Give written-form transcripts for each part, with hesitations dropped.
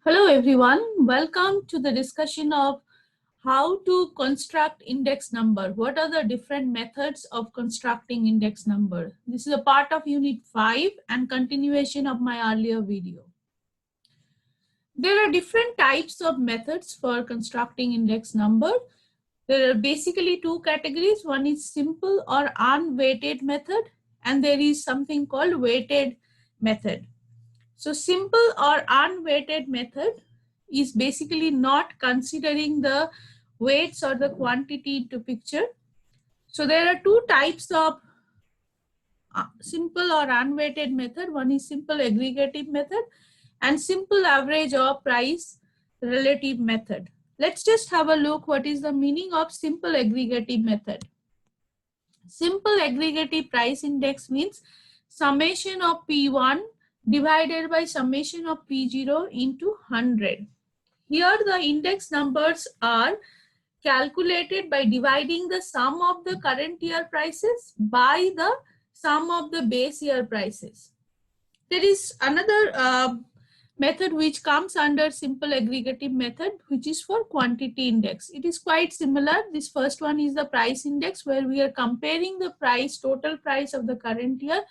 Hello everyone, welcome to the discussion of how to construct index number. What are the different methods of constructing index number? This is a part of unit 5 and continuation of my earlier video. There are different types of methods for constructing index number. There are basically two categories. One is simple or unweighted method and there is something called weighted method. So simple or unweighted method is basically not considering the weights or the quantity into picture. So there are two types of simple or unweighted method. One is simple aggregative method and simple average or price relative method. Let's just have a look what is the meaning of simple aggregative method. Simple aggregative price index means summation of P1 divided by summation of P0 into 100. Here the index numbers are calculated by dividing the sum of the current year prices by the sum of the base year prices. There is another method which comes under simple aggregative method, which is for quantity index. It is quite similar. This first one is the price index, where we are comparing the price, total price of the current year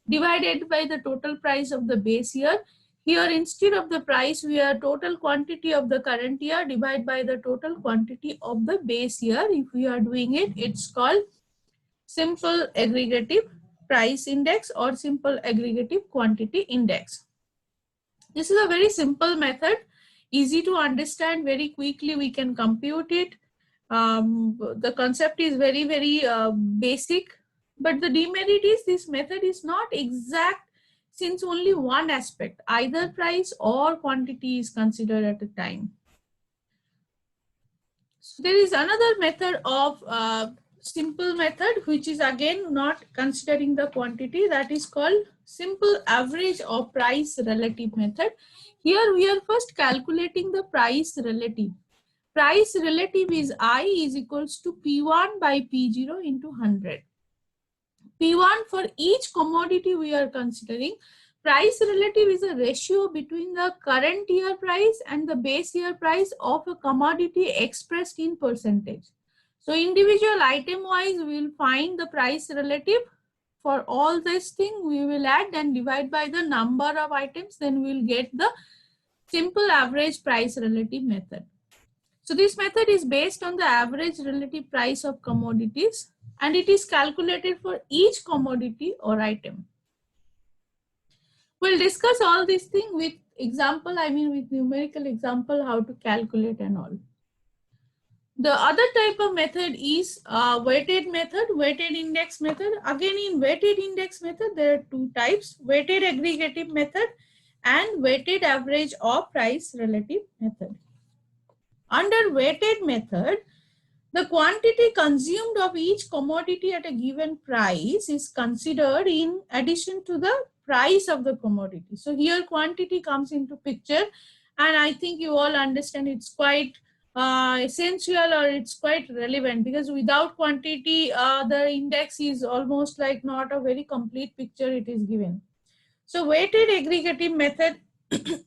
divided by the total price of the base year. Here, instead of the price, we are total quantity of the current year divided by the total quantity of the base year. If we are doing it, it's called simple aggregative price index or simple aggregative quantity index. This is a very simple method, easy to understand, very quickly we can compute it. The concept is very basic, but the demerit is this method is not exact since only one aspect, either price or quantity is considered at a time. So there is another method of simple method which is again not considering the quantity, that is called simple average or price relative method. Here we are first calculating the price relative. Price relative is I is equals to P1 by P0 into 100. P1 for each commodity we are considering. Price relative is a ratio between the current year price and the base year price of a commodity expressed in percentage. So individual item wise we will find the price relative. For all this thing we will add and divide by the number of items, then we will get the simple average price relative method. So this method is based on the average relative price of commodities and it is calculated for each commodity or item. We'll discuss all these things with example, with numerical example, how to calculate and all. The other type of method is weighted method, weighted index method. Again, in weighted index method, there are two types, weighted aggregative method and weighted average or price relative method. Under weighted method, the quantity consumed of each commodity at a given price is considered in addition to the price of the commodity. So here quantity comes into picture and I think you all understand it's quite essential or it's quite relevant, because without quantity the index is almost like not a very complete picture it is given. So weighted aggregative method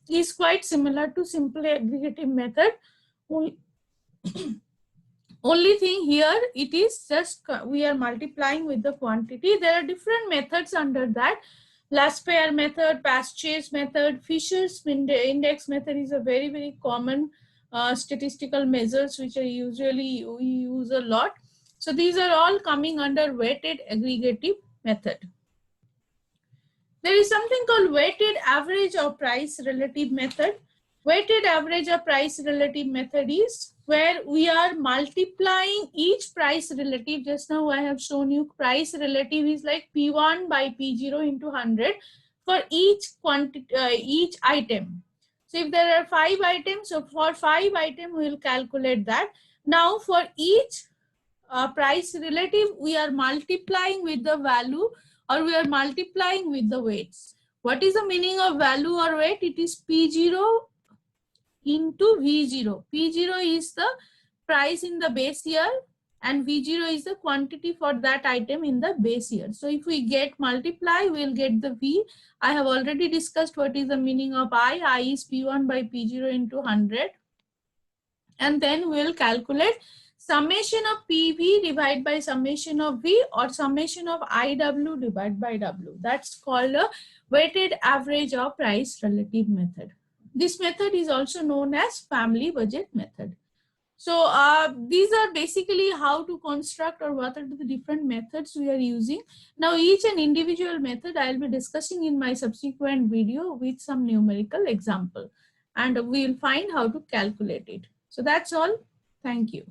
is quite similar to simple aggregative method. Only thing here it is just we are multiplying with the quantity. There are different methods under that. Laspeyres method, Pasteuris method, Fisher's index method is a very common statistical measures which are usually we use a lot. So these are all coming under weighted aggregative method. There is something called weighted average or price relative method. Weighted average or price relative method is where we are multiplying each price relative. Just now I have shown you price relative is like P1 by P0 into 100 for each quantity, each item. So if there are 5 items, so for 5 items we will calculate that. Now for each price relative we are multiplying with the value or we are multiplying with the weights. What is the meaning of value or weight? It is P0 into V0. P0 is the price in the base year and V0 is the quantity for that item in the base year. So if we get multiply, we'll get the V. I have already discussed what is the meaning of I. I is P1 by P0 into 100. And then we'll calculate summation of PV divided by summation of V, or summation of IW divided by W. That's called a weighted average of price relative method. This method is also known as family budget method. So these are basically how to construct, or what are the different methods we are using. Now each and individual method I will be discussing in my subsequent video with some numerical example, and we will find how to calculate it. So that's all. Thank you.